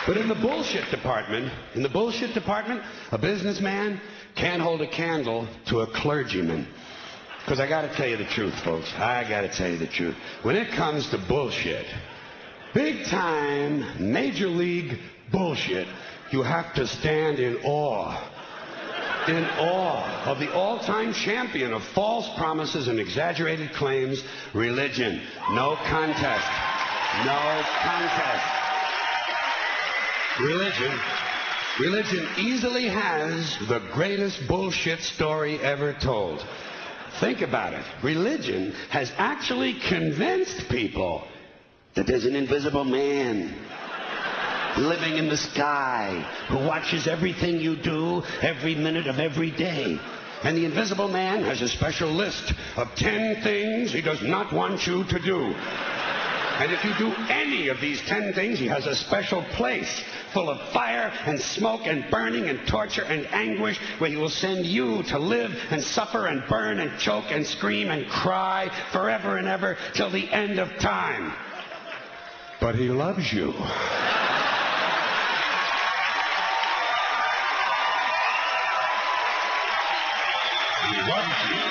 But in the bullshit department, a businessman can't hold a candle to a clergyman. Because I got to tell you the truth, folks. I got to tell you the truth. When it comes to bullshit, big time, major league bullshit, you have to stand in awe of the all-time champion of false promises and exaggerated claims, religion. No contest. No contest. Religion easily has the greatest bullshit story ever told. Think about it. Religion has actually convinced people that there's an invisible man living in the sky who watches everything you do every minute of every day. And the invisible man has a special list of 10 things he does not want you to do. And if you do any of these 10 things, he has a special place full of fire and smoke and burning and torture and anguish where he will send you to live and suffer and burn and choke and scream and cry forever and ever till the end of time. But he loves you. He loves you.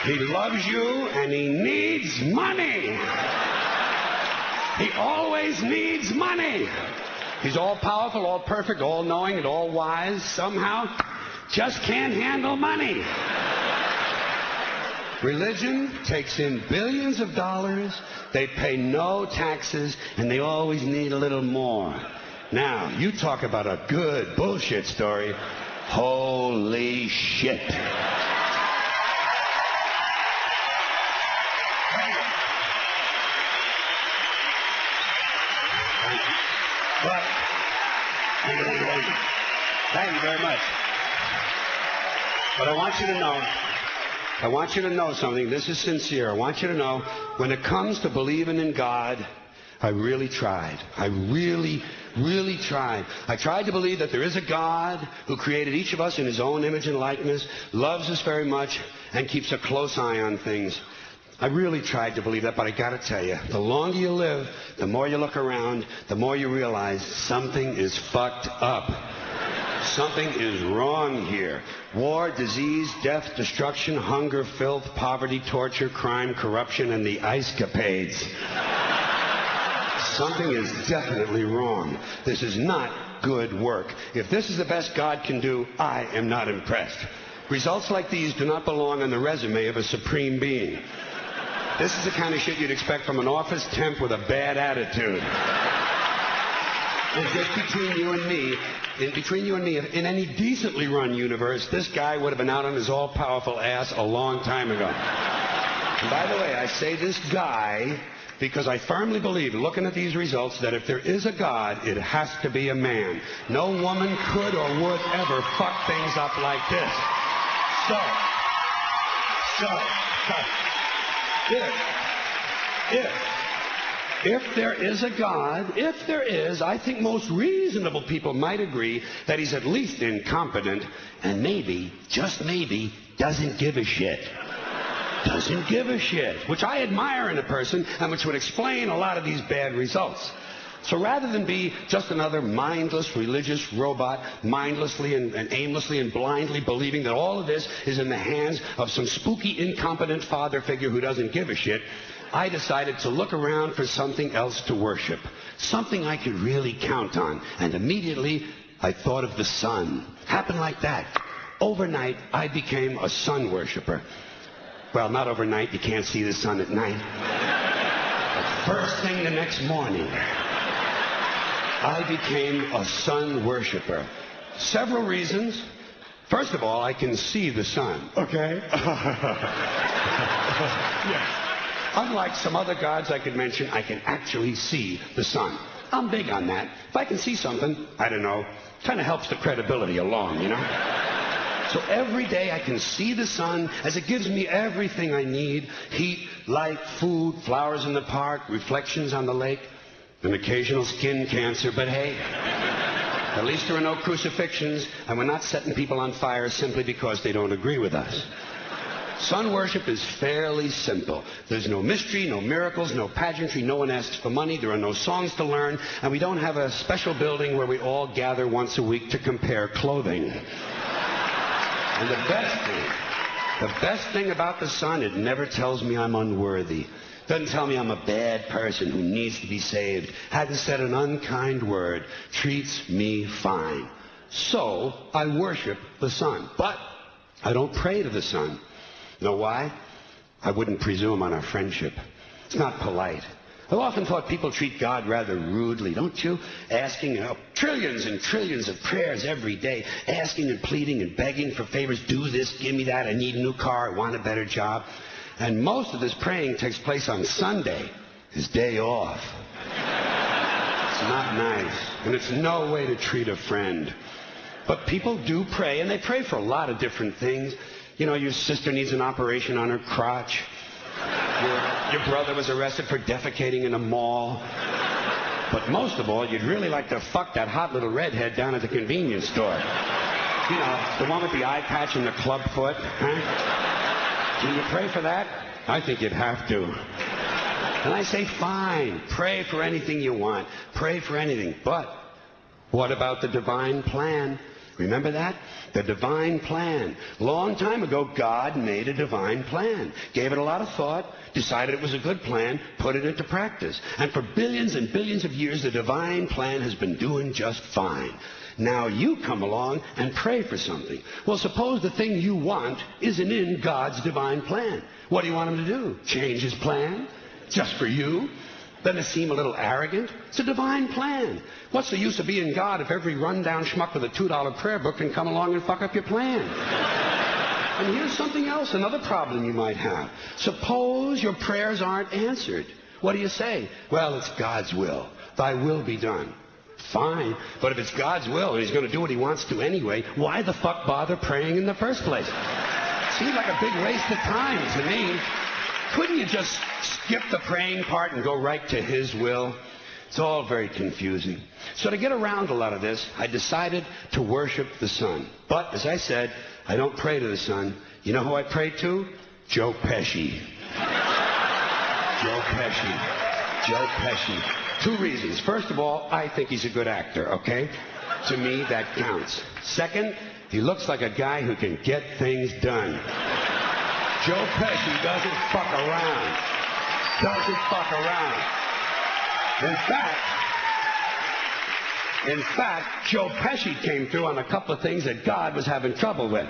He loves you and he needs money. He always needs money. He's all powerful, all perfect, all knowing, and all wise. Somehow, just can't handle money. Religion takes in billions of dollars. They pay no taxes, and they always need a little more. Now, you talk about a good bullshit story. Holy shit. But, thank you very much. But I want you to know something. This is sincere. I want you to know, when it comes to believing in God, I really tried. I really tried. I tried to believe that there is a God who created each of us in his own image and likeness, loves us very much, and keeps a close eye on things. I really tried to believe that, but I got to tell you, the longer you live, the more you look around, the more you realize something is fucked up. Something is wrong here. War, disease, death, destruction, hunger, filth, poverty, torture, crime, corruption, and the ice-capades. Something is definitely wrong. This is not good work. If this is the best God can do, I am not impressed. Results like these do not belong on the resume of a supreme being. This is the kind of shit you'd expect from an office temp with a bad attitude. And just between you and me, in any decently run universe, this guy would have been out on his all-powerful ass a long time ago. And by the way, I say this guy because I firmly believe, looking at these results, that if there is a God, it has to be a man. No woman could or would ever fuck things up like this. If there is a God, I think most reasonable people might agree that he's at least incompetent and maybe, just maybe, doesn't give a shit. Doesn't give a shit, which I admire in a person and which would explain a lot of these bad results. So rather than be just another mindless religious robot, mindlessly and aimlessly and blindly believing that all of this is in the hands of some spooky, incompetent father figure who doesn't give a shit, I decided to look around for something else to worship, something I could really count on. And immediately, I thought of the sun. Happened like that. Overnight, I became a sun worshiper. Well, not overnight. You can't see the sun at night. But first thing the next morning, I became a sun worshiper. Several reasons. First of all, I can see the sun. Okay? Yes. Unlike some other gods I could mention, I can actually see the sun. I'm big on that. If I can see something, I don't know, kind of helps the credibility along, you know? So every day I can see the sun as it gives me everything I need. Heat, light, food, flowers in the park, reflections on the lake, an occasional skin cancer. But hey, at least there are no crucifixions, and we're not setting people on fire simply because they don't agree with us. Sun worship is fairly simple. There's no mystery, no miracles, no pageantry. No one asks for money. There are no songs to learn. And we don't have a special building where we all gather once a week to compare clothing. And the best thing about the sun, it never tells me I'm unworthy. Doesn't tell me I'm a bad person who needs to be saved. Hasn't said an unkind word. Treats me fine. So I worship the sun. But I don't pray to the sun. Know why? I wouldn't presume on our friendship. It's not polite. I've often thought people treat God rather rudely, don't you? Asking trillions and trillions of prayers every day, asking and pleading and begging for favors. Do this, give me that, I need a new car, I want a better job. And most of this praying takes place on Sunday, his day off. It's not nice, and it's no way to treat a friend. But people do pray, and they pray for a lot of different things. You know, your sister needs an operation on her crotch. Your brother was arrested for defecating in a mall. But most of all, you'd really like to fuck that hot little redhead down at the convenience store. You know, the one with the eye patch and the club foot. Huh? Can you pray for that? I think you'd have to. And I say, fine, pray for anything you want. Pray for anything. But what about the divine plan? Remember that? The divine plan. Long time ago, God made a divine plan. Gave it a lot of thought, decided it was a good plan, put it into practice. And for billions and billions of years, the divine plan has been doing just fine. Now you come along and pray for something. Well, suppose the thing you want isn't in God's divine plan. What do you want him to do? Change his plan? Just for you? Doesn't it seem a little arrogant? It's a divine plan. What's the use of being God if every rundown schmuck with a $2 prayer book can come along and fuck up your plan? And here's something else, another problem you might have. Suppose your prayers aren't answered. What do you say? Well, it's God's will. Thy will be done. Fine, but if it's God's will and he's going to do what he wants to anyway, why the fuck bother praying in the first place? Seems like a big waste of time to me. Couldn't you just skip the praying part and go right to his will? It's all very confusing. So to get around a lot of this, I decided to worship the sun. But, as I said, I don't pray to the sun. You know who I pray to? Joe Pesci. Joe Pesci. Joe Pesci. Two reasons. First of all, I think he's a good actor, okay? To me, that counts. Second, he looks like a guy who can get things done. Joe Pesci doesn't fuck around. Doesn't fuck around. In fact, Joe Pesci came through on a couple of things that God was having trouble with.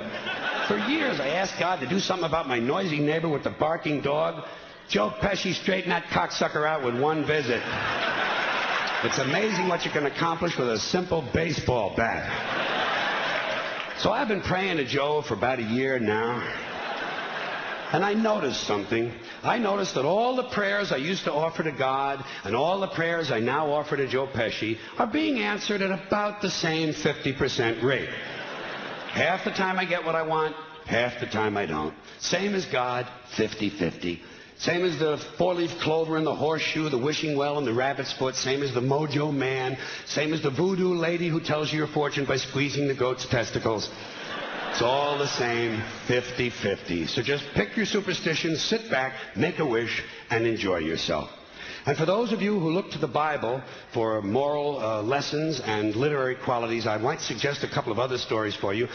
For years, I asked God to do something about my noisy neighbor with the barking dog. Joe Pesci straightened that cocksucker out with one visit. It's amazing what you can accomplish with a simple baseball bat. So I've been praying to Joe for about a year now. And I noticed something. I noticed that all the prayers I used to offer to God and all the prayers I now offer to Joe Pesci are being answered at about the same 50% rate. Half the time I get what I want, half the time I don't. Same as God, 50-50. Same as the four-leaf clover and the horseshoe, the wishing well and the rabbit's foot. Same as the mojo man. Same as the voodoo lady who tells you your fortune by squeezing the goat's testicles. It's all the same, 50-50. So just pick your superstition, sit back, make a wish, and enjoy yourself. And for those of you who look to the Bible for moral lessons and literary qualities, I might suggest a couple of other stories for you.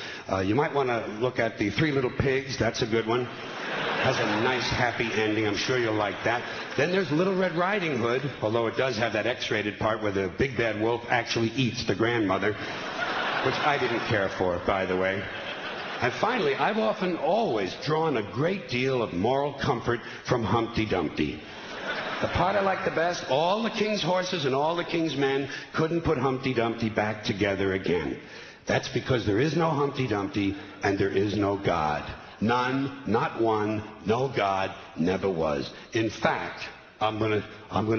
You might want to look at The Three Little Pigs. That's a good one. Has a nice, happy ending. I'm sure you'll like that. Then there's Little Red Riding Hood, although it does have that X-rated part where the big bad wolf actually eats the grandmother, which I didn't care for, by the way. And finally, I've often always drawn a great deal of moral comfort from Humpty Dumpty. The part I like the best, all the king's horses and all the king's men couldn't put Humpty Dumpty back together again. That's because there is no Humpty Dumpty and there is no God. None, not one, no God, never was. In fact, I'm gonna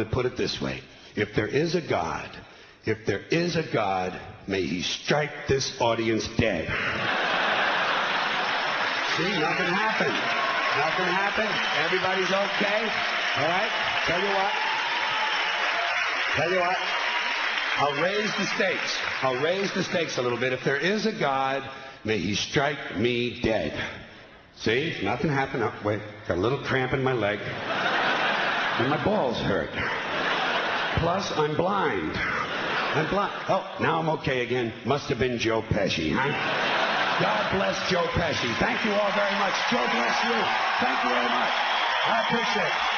put it this way. If there is a God, may he strike this audience dead. See, nothing happened. Nothing happened. Everybody's okay. All right? Tell you what. I'll raise the stakes a little bit. If there is a God, may he strike me dead. See? Nothing happened. Oh, wait. Got a little cramp in my leg. And my balls hurt. Plus, I'm blind. I'm blind. Oh, now I'm okay again. Must have been Joe Pesci, huh? God bless Joe Pesci. Thank you all very much. Joe bless you. Thank you very much. I appreciate it.